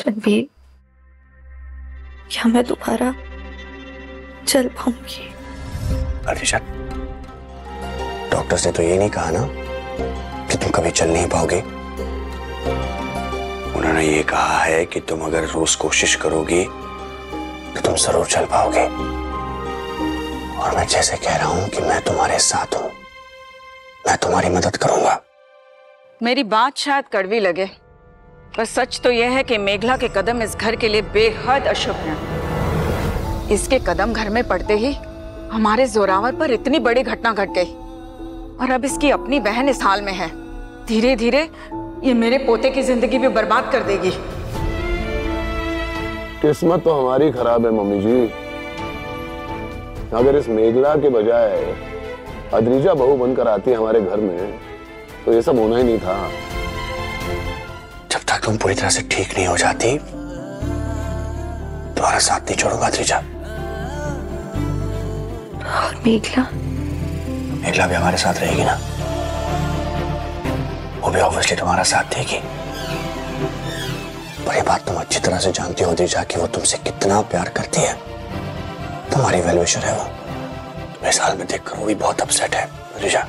रणबीर, क्या मैं दोबारा चल पाऊंगी? अर्दिशा, डॉक्टर्स ने तो ये नहीं कहा ना कि तुम कभी चल नहीं पाओगे। उन्होंने ये कहा है कि तुम अगर रोज कोशिश करोगी तो तुम जरूर चल पाओगे। और मैं जैसे कह रहा हूं कि मैं तुम्हारे साथ हूं, मैं तुम्हारी मदद करूंगा। मेरी बात शायद कड़वी लगे, पर सच तो यह है कि मेघला के कदम इस घर के लिए बेहद अशुभ हैं। इसके कदम घर में पड़ते ही हमारे जोरावर पर इतनी बड़ी घटना घट गई, और अब इसकी अपनी बहन इस हाल में है। धीरे धीरे ये मेरे पोते की जिंदगी भी बर्बाद कर देगी। किस्मत तो हमारी खराब है मम्मी जी। अगर इस मेघला के बजाय अद्रिजा बहू बनकर आती हमारे घर में तो ये सब होना ही नहीं था। जब तक तुम पूरी तरह से ठीक नहीं हो जाती तुम्हारा साथ नहीं छोड़ूंगा अद्रिजा। और मेघला? मेघला भी हमारे साथ रहेगी ना, वो भी ऑब्वियसली तुम्हारा साथ देगी। पर ये बात तुम अच्छी तरह से जानती हो अद्रिजा कि वो तुमसे कितना प्यार करती है। तुम्हारी वेलविशर है वो। तुम इस हाल में देखकर वो भी बहुत अपसेट है अद्रिजा।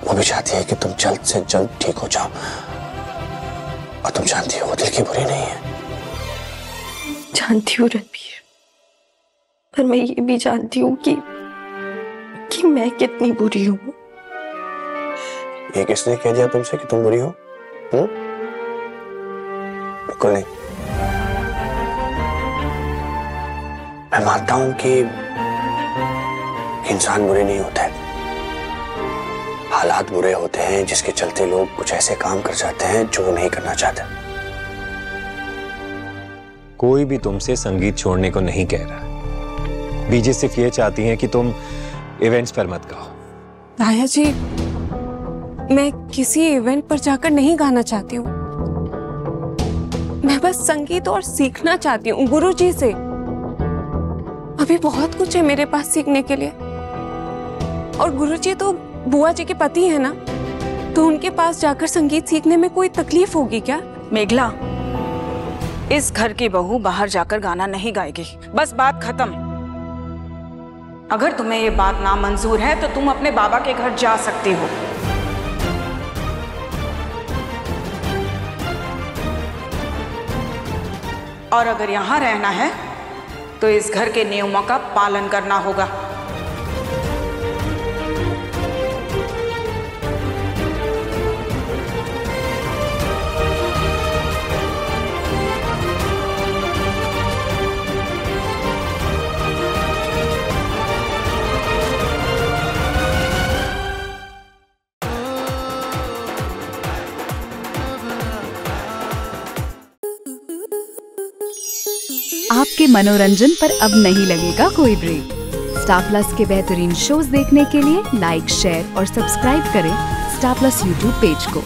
वो भी चाहती है कि तुम जल्द से जल्द ठीक हो जाओ, और तुम जानती हो वो दिल की बुरी नहीं है। जानती हूँ रणबीर, पर मैं ये भी जानती हूँ कि मैं कितनी बुरी हूँ। ये किसने कह दिया तुमसे कि तुम बुरी हो? बिल्कुल नहीं। मैं मानता हूं कि इंसान बुरे नहीं होते, हालात बुरे होते हैं जिसके चलते लोग कुछ ऐसे काम कर जाते हैं जो वो नहीं करना चाहते। कोई भी तुमसे संगीत छोड़ने को नहीं कह रहा। बीजी सिर्फ ये चाहती हैं कि तुम इवेंट्स पर मत गाओ। ताया जी, मैं किसी इवेंट पर जाकर नहीं गाना चाहती हूँ। मैं बस संगीत और सीखना चाहती हूँ गुरुजी से। अभी बहुत कुछ है मेरे पास सीखने के लिए। और गुरुजी तो बुआ जी के पति है ना, तो उनके पास जाकर संगीत सीखने में कोई तकलीफ होगी क्या? मेघला, इस घर की बहू बाहर जाकर गाना नहीं गाएगी, बस बात खत्म। अगर तुम्हें ये बात नामंजूर है तो तुम अपने बाबा के घर जा सकती हो। और अगर यहां रहना है तो इस घर के नियमों का पालन करना होगा। आपके मनोरंजन पर अब नहीं लगेगा कोई ब्रेक। स्टार प्लस के बेहतरीन शोज देखने के लिए लाइक, शेयर और सब्सक्राइब करें स्टार प्लस यूट्यूब पेज को।